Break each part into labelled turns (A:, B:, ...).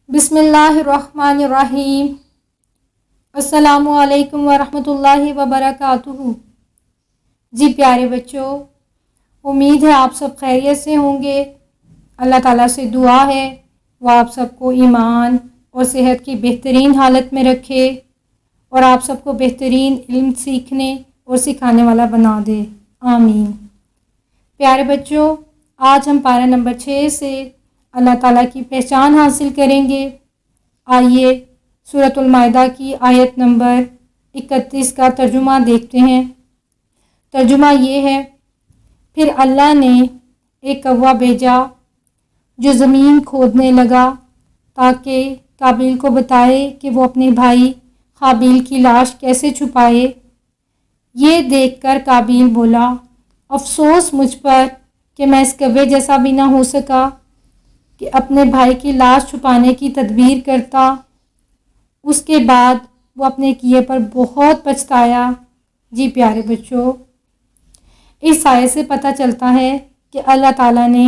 A: بسم اللہ الرحمن الرحیم۔ السلام علیکم ورحمۃ اللہ وبرکاتہ۔ جی پیارے بچوں، امید ہے آپ سب خیریت سے ہوں گے۔ اللہ تعالیٰ سے دعا ہے وہ آپ سب کو ایمان اور صحت کی بہترین حالت میں رکھے اور آپ سب کو بہترین علم سیکھنے اور سکھانے والا بنا دے، آمین۔ پیارے بچوں، آج ہم پارہ نمبر 6 سے اللہ تعالیٰ کی پہچان حاصل کریں گے۔ آئیے سورۃ المائدہ کی آیت نمبر 31 کا ترجمہ دیکھتے ہیں۔ ترجمہ یہ ہے: پھر اللہ نے ایک کوا بھیجا جو زمین کھودنے لگا تاکہ قابیل کو بتائے کہ وہ اپنے بھائی حابیل کی لاش کیسے چھپائے۔ یہ دیکھ کر قابیل بولا، افسوس مجھ پر کہ میں اس کوے جیسا بھی نہ ہو سکا کہ اپنے بھائی کی لاش چھپانے کی تدبیر کرتا۔ اس کے بعد وہ اپنے کیے پر بہت پچھتایا۔ جی پیارے بچوں، اس آیت سے پتہ چلتا ہے کہ اللہ تعالیٰ نے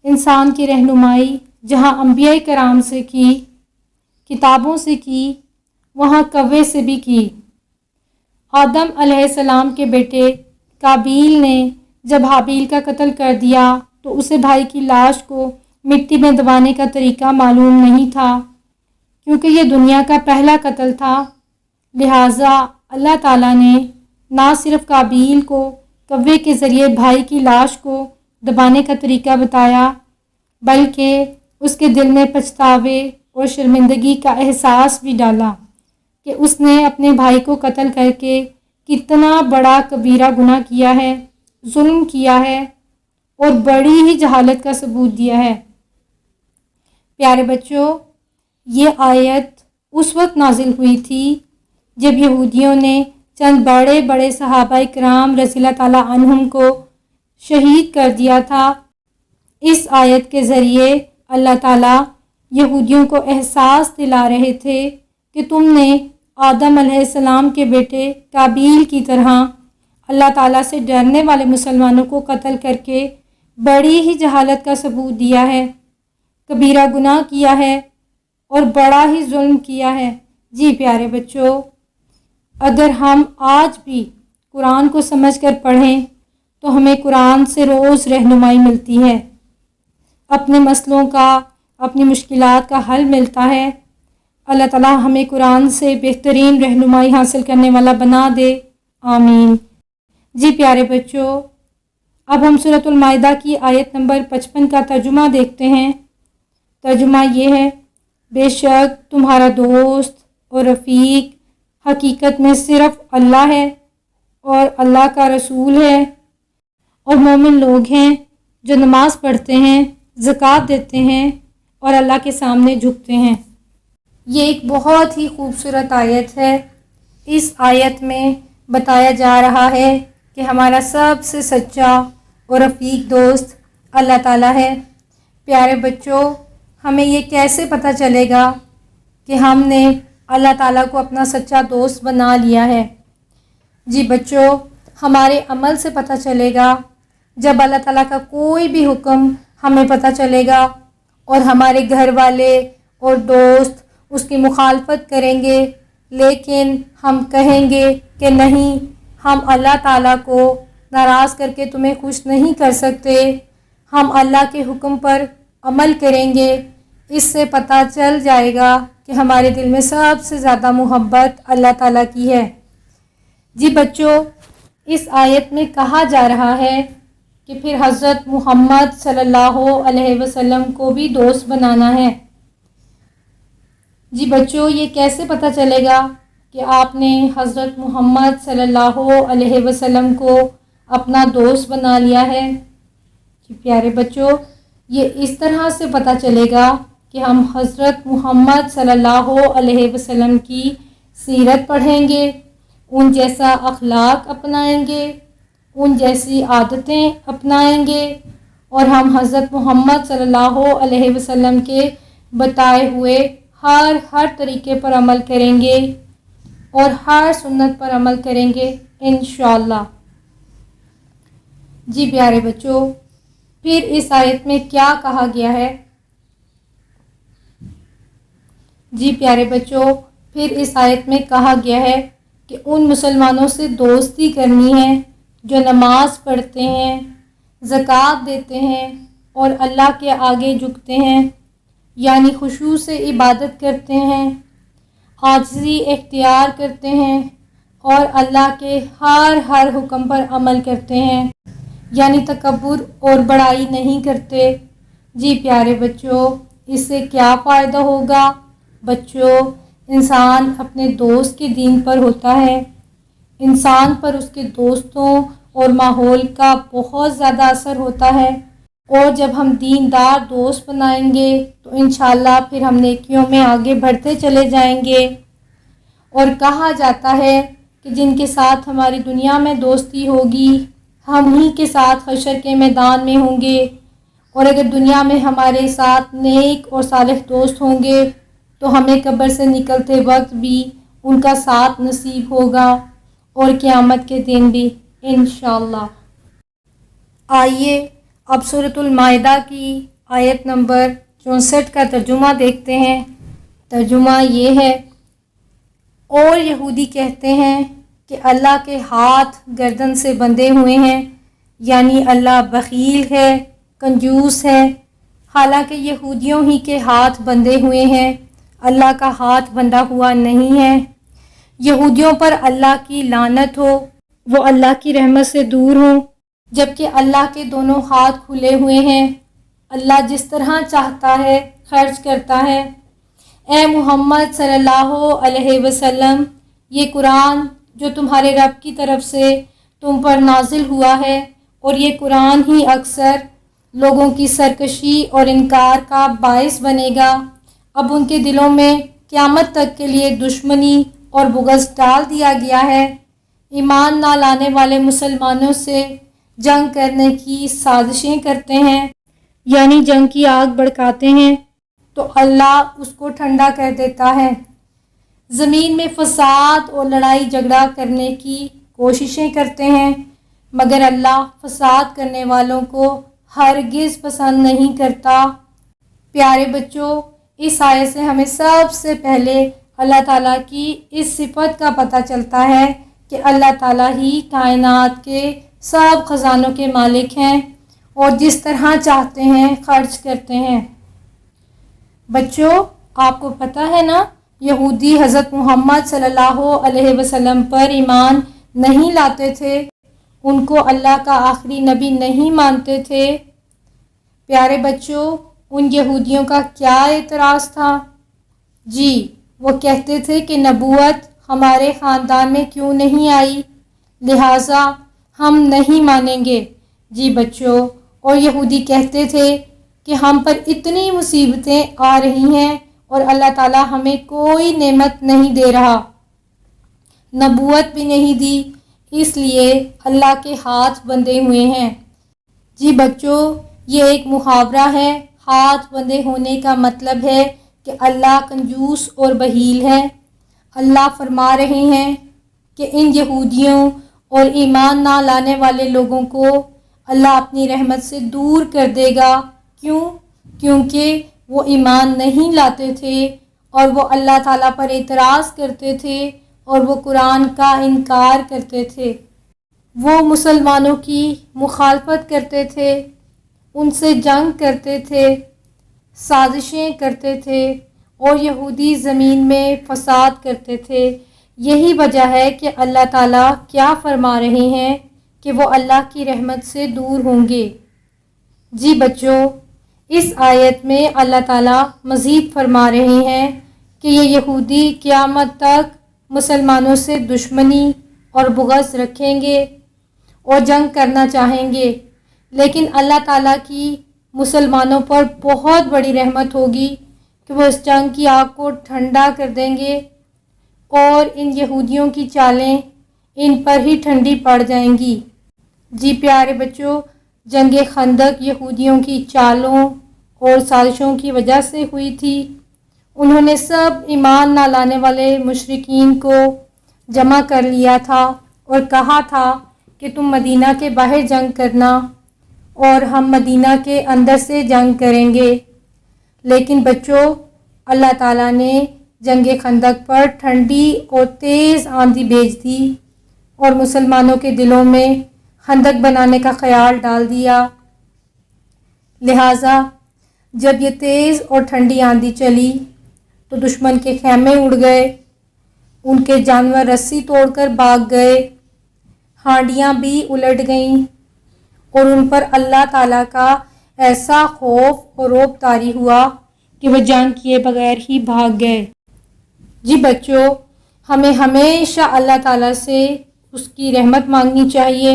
A: انسان کی رہنمائی جہاں انبیاء کرام سے کی، کتابوں سے کی، وہاں کوے سے بھی کی۔ آدم علیہ السلام کے بیٹے قابیل نے جب حابیل کا قتل کر دیا تو اسے بھائی کی لاش کو مٹی میں دبانے کا طریقہ معلوم نہیں تھا، کیونکہ یہ دنیا کا پہلا قتل تھا۔ لہٰذا اللہ تعالیٰ نے نہ صرف قابیل کو کوے کے ذریعے بھائی کی لاش کو دبانے کا طریقہ بتایا، بلکہ اس کے دل میں پچھتاوے اور شرمندگی کا احساس بھی ڈالا کہ اس نے اپنے بھائی کو قتل کر کے کتنا بڑا کبیرہ گناہ کیا ہے، ظلم کیا ہے اور بڑی ہی جہالت کا ثبوت دیا ہے۔ پیارے بچوں، یہ آیت اس وقت نازل ہوئی تھی جب یہودیوں نے چند بڑے بڑے صحابہ کرام رضی اللہ تعالیٰ عنہم کو شہید کر دیا تھا۔ اس آیت کے ذریعے اللہ تعالیٰ یہودیوں کو احساس دلا رہے تھے کہ تم نے آدم علیہ السلام کے بیٹے قابیل کی طرح اللہ تعالیٰ سے ڈرنے والے مسلمانوں کو قتل کر کے بڑی ہی جہالت کا ثبوت دیا ہے، کبیرہ گناہ کیا ہے اور بڑا ہی ظلم کیا ہے۔ جی پیارے بچوں، اگر ہم آج بھی قرآن کو سمجھ کر پڑھیں تو ہمیں قرآن سے روز رہنمائی ملتی ہے، اپنے مسئلوں کا، اپنی مشکلات کا حل ملتا ہے۔ اللہ تعالیٰ ہمیں قرآن سے بہترین رہنمائی حاصل کرنے والا بنا دے، آمین۔ جی پیارے بچوں، اب ہم سورۃ المائدہ کی آیت نمبر 55 کا ترجمہ دیکھتے ہیں۔ ترجمہ یہ ہے: بے شک تمہارا دوست اور رفیق حقیقت میں صرف اللہ ہے اور اللہ کا رسول ہے اور مومن لوگ ہیں جو نماز پڑھتے ہیں، زکوٰۃ دیتے ہیں اور اللہ کے سامنے جھکتے ہیں۔ یہ ایک بہت ہی خوبصورت آیت ہے۔ اس آیت میں بتایا جا رہا ہے کہ ہمارا سب سے سچا اور رفیق دوست اللہ تعالیٰ ہے۔ پیارے بچوں، ہمیں یہ کیسے پتہ چلے گا کہ ہم نے اللہ تعالیٰ کو اپنا سچا دوست بنا لیا ہے؟ جی بچوں، ہمارے عمل سے پتہ چلے گا۔ جب اللہ تعالیٰ کا کوئی بھی حکم ہمیں پتہ چلے گا اور ہمارے گھر والے اور دوست اس کی مخالفت کریں گے، لیکن ہم کہیں گے کہ نہیں، ہم اللہ تعالیٰ کو ناراض کر کے تمہیں خوش نہیں کر سکتے، ہم اللہ کے حکم پر عمل کریں گے، اس سے پتہ چل جائے گا کہ ہمارے دل میں سب سے زیادہ محبت اللہ تعالیٰ کی ہے۔ جی بچوں، اس آیت میں کہا جا رہا ہے کہ پھر حضرت محمد صلی اللہ علیہ وسلم کو بھی دوست بنانا ہے۔ جی بچوں، یہ کیسے پتہ چلے گا کہ آپ نے حضرت محمد صلی اللہ علیہ وسلم کو اپنا دوست بنا لیا ہے؟ جی پیارے بچوں، یہ اس طرح سے پتہ چلے گا کہ ہم حضرت محمد صلی اللہ علیہ وسلم کی سیرت پڑھیں گے، ان جیسا اخلاق اپنائیں گے، ان جیسی عادتیں اپنائیں گے اور ہم حضرت محمد صلی اللہ علیہ وسلم کے بتائے ہوئے ہر طریقے پر عمل کریں گے اور ہر سنت پر عمل کریں گے انشاءاللہ۔ جی پیارے بچوں، پھر اس آیت میں کیا کہا گیا ہے؟ جی پیارے بچوں، پھر اس آیت میں کہا گیا ہے کہ ان مسلمانوں سے دوستی کرنی ہے جو نماز پڑھتے ہیں، زکوٰۃ دیتے ہیں اور اللہ کے آگے جھکتے ہیں، یعنی خشوع سے عبادت کرتے ہیں، عاجزی اختیار کرتے ہیں اور اللہ کے ہر حکم پر عمل کرتے ہیں، یعنی تکبر اور بڑائی نہیں کرتے۔ جی پیارے بچوں، اس سے کیا فائدہ ہوگا؟ بچوں، انسان اپنے دوست کے دین پر ہوتا ہے، انسان پر اس کے دوستوں اور ماحول کا بہت زیادہ اثر ہوتا ہے، اور جب ہم دیندار دوست بنائیں گے تو انشاءاللہ پھر ہم نیکیوں میں آگے بڑھتے چلے جائیں گے۔ اور کہا جاتا ہے کہ جن کے ساتھ ہماری دنیا میں دوستی ہوگی ہم ہی کے ساتھ حشر کے میدان میں ہوں گے، اور اگر دنیا میں ہمارے ساتھ نیک اور صالح دوست ہوں گے تو ہمیں قبر سے نکلتے وقت بھی ان کا ساتھ نصیب ہوگا اور قیامت کے دن بھی انشاءاللہ۔ آئیے اب سورۃ المائدہ کی آیت نمبر 64 کا ترجمہ دیکھتے ہیں۔ ترجمہ یہ ہے، اور یہودی کہتے ہیں کہ اللہ کے ہاتھ گردن سے بندھے ہوئے ہیں، یعنی اللہ بخیل ہے، کنجوس ہے، حالانکہ یہودیوں ہی کے ہاتھ بندھے ہوئے ہیں، اللہ کا ہاتھ بندھا ہوا نہیں ہے۔ یہودیوں پر اللہ کی لعنت ہو، وہ اللہ کی رحمت سے دور ہوں، جبکہ اللہ کے دونوں ہاتھ کھلے ہوئے ہیں، اللہ جس طرح چاہتا ہے خرچ کرتا ہے۔ اے محمد صلی اللہ علیہ وسلم، یہ قرآن جو تمہارے رب کی طرف سے تم پر نازل ہوا ہے، اور یہ قرآن ہی اکثر لوگوں کی سرکشی اور انکار کا باعث بنے گا۔ اب ان کے دلوں میں قیامت تک کے لیے دشمنی اور بغض ڈال دیا گیا ہے، ایمان نہ لانے والے مسلمانوں سے جنگ کرنے کی سازشیں کرتے ہیں، یعنی جنگ کی آگ بھڑکاتے ہیں تو اللہ اس کو ٹھنڈا کر دیتا ہے۔ زمین میں فساد اور لڑائی جھگڑا کرنے کی کوششیں کرتے ہیں، مگر اللہ فساد کرنے والوں کو ہرگز پسند نہیں کرتا۔ پیارے بچوں، اس آیت سے ہمیں سب سے پہلے اللہ تعالیٰ کی اس صفت کا پتہ چلتا ہے کہ اللہ تعالیٰ ہی کائنات کے سب خزانوں کے مالک ہیں اور جس طرح چاہتے ہیں خرچ کرتے ہیں۔ بچوں، آپ کو پتہ ہے نا، یہودی حضرت محمد صلی اللہ علیہ وسلم پر ایمان نہیں لاتے تھے، ان کو اللہ کا آخری نبی نہیں مانتے تھے۔ پیارے بچوں، ان یہودیوں کا کیا اعتراض تھا؟ جی، وہ کہتے تھے کہ نبوت ہمارے خاندان میں کیوں نہیں آئی، لہٰذا ہم نہیں مانیں گے۔ جی بچوں، اور یہودی کہتے تھے کہ ہم پر اتنی مصیبتیں آ رہی ہیں اور اللہ تعالیٰ ہمیں کوئی نعمت نہیں دے رہا، نبوت بھی نہیں دی، اس لیے اللہ کے ہاتھ بندھے ہوئے ہیں۔ جی بچوں، یہ ایک محاورہ ہے، ہاتھ بندھے ہونے کا مطلب ہے کہ اللہ کنجوس اور بخیل ہے۔ اللہ فرما رہے ہیں کہ ان یہودیوں اور ایمان نہ لانے والے لوگوں کو اللہ اپنی رحمت سے دور کر دے گا۔ کیوں؟ کیونکہ وہ ایمان نہیں لاتے تھے اور وہ اللہ تعالیٰ پر اعتراض کرتے تھے اور وہ قرآن کا انکار کرتے تھے، وہ مسلمانوں کی مخالفت کرتے تھے، ان سے جنگ کرتے تھے، سازشیں کرتے تھے اور یہودی زمین میں فساد کرتے تھے۔ یہی وجہ ہے کہ اللہ تعالیٰ کیا فرما رہے ہیں کہ وہ اللہ کی رحمت سے دور ہوں گے۔ جی بچوں، اس آیت میں اللہ تعالیٰ مزید فرما رہے ہیں کہ یہ یہودی قیامت تک مسلمانوں سے دشمنی اور بغض رکھیں گے اور جنگ کرنا چاہیں گے، لیکن اللہ تعالیٰ کی مسلمانوں پر بہت بڑی رحمت ہوگی کہ وہ اس جنگ کی آگ کو ٹھنڈا کر دیں گے اور ان یہودیوں کی چالیں ان پر ہی ٹھنڈی پڑ جائیں گی۔ جی پیارے بچوں، جنگ خندق یہودیوں کی چالوں اور سازشوں کی وجہ سے ہوئی تھی۔ انہوں نے سب ایمان نہ لانے والے مشرکین کو جمع کر لیا تھا اور کہا تھا کہ تم مدینہ کے باہر جنگ کرنا اور ہم مدینہ کے اندر سے جنگ کریں گے، لیکن بچوں اللہ تعالیٰ نے جنگ خندق پر ٹھنڈی اور تیز آندھی بھیج دی اور مسلمانوں کے دلوں میں خندق بنانے کا خیال ڈال دیا۔ لہٰذا جب یہ تیز اور ٹھنڈی آندھی چلی تو دشمن کے خیمے اڑ گئے، ان کے جانور رسی توڑ کر بھاگ گئے، ہانڈیاں بھی الٹ گئیں اور ان پر اللہ تعالیٰ کا ایسا خوف اور رعب طاری ہوا کہ وہ جنگ کیے بغیر ہی بھاگ گئے۔ جی بچوں، ہمیں ہمیشہ اللہ تعالیٰ سے اس کی رحمت مانگنی چاہیے،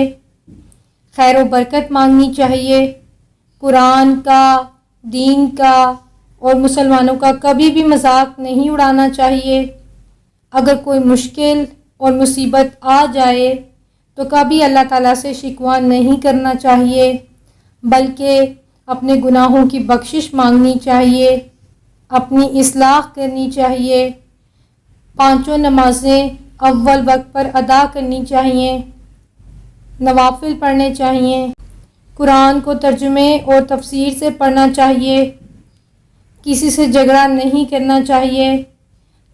A: خیر و برکت مانگنی چاہیے، قرآن کا، دین کا اور مسلمانوں کا کبھی بھی مذاق نہیں اڑانا چاہیے۔ اگر کوئی مشکل اور مصیبت آ جائے تو کبھی اللہ تعالیٰ سے شکوہ نہیں کرنا چاہیے، بلکہ اپنے گناہوں کی بخشش مانگنی چاہیے، اپنی اصلاح کرنی چاہیے، 5 نمازیں اول وقت پر ادا کرنی چاہیے، نوافل پڑھنے چاہیے، قرآن کو ترجمے اور تفسیر سے پڑھنا چاہیے، کسی سے جھگڑا نہیں کرنا چاہیے،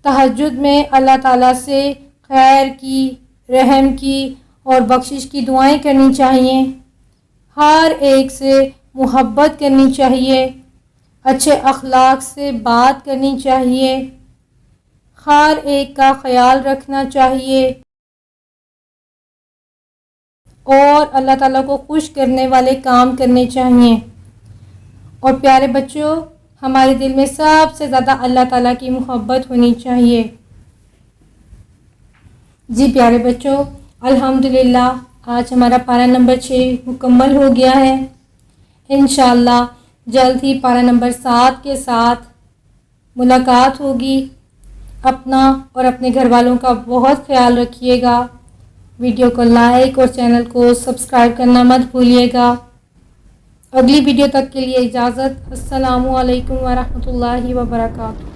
A: تہجد میں اللہ تعالیٰ سے خیر کی، رحم کی اور بخشش کی دعائیں کرنی چاہیے، ہر ایک سے محبت کرنی چاہیے، اچھے اخلاق سے بات کرنی چاہیے، ہر ایک کا خیال رکھنا چاہیے اور اللہ تعالیٰ کو خوش کرنے والے کام کرنے چاہیے۔ اور پیارے بچوں، ہمارے دل میں سب سے زیادہ اللہ تعالیٰ کی محبت ہونی چاہیے۔ جی پیارے بچوں، الحمدللہ آج ہمارا پارہ نمبر 6 مکمل ہو گیا ہے۔ انشاءاللہ جلد ہی پارہ نمبر 7 کے ساتھ ملاقات ہوگی۔ اپنا اور اپنے گھر والوں کا بہت خیال رکھیے گا، ویڈیو کو لائک اور چینل کو سبسکرائب کرنا مت بھولیے گا۔ اگلی ویڈیو تک کے لیے اجازت۔ السلام علیکم ورحمۃ اللہ وبرکاتہ۔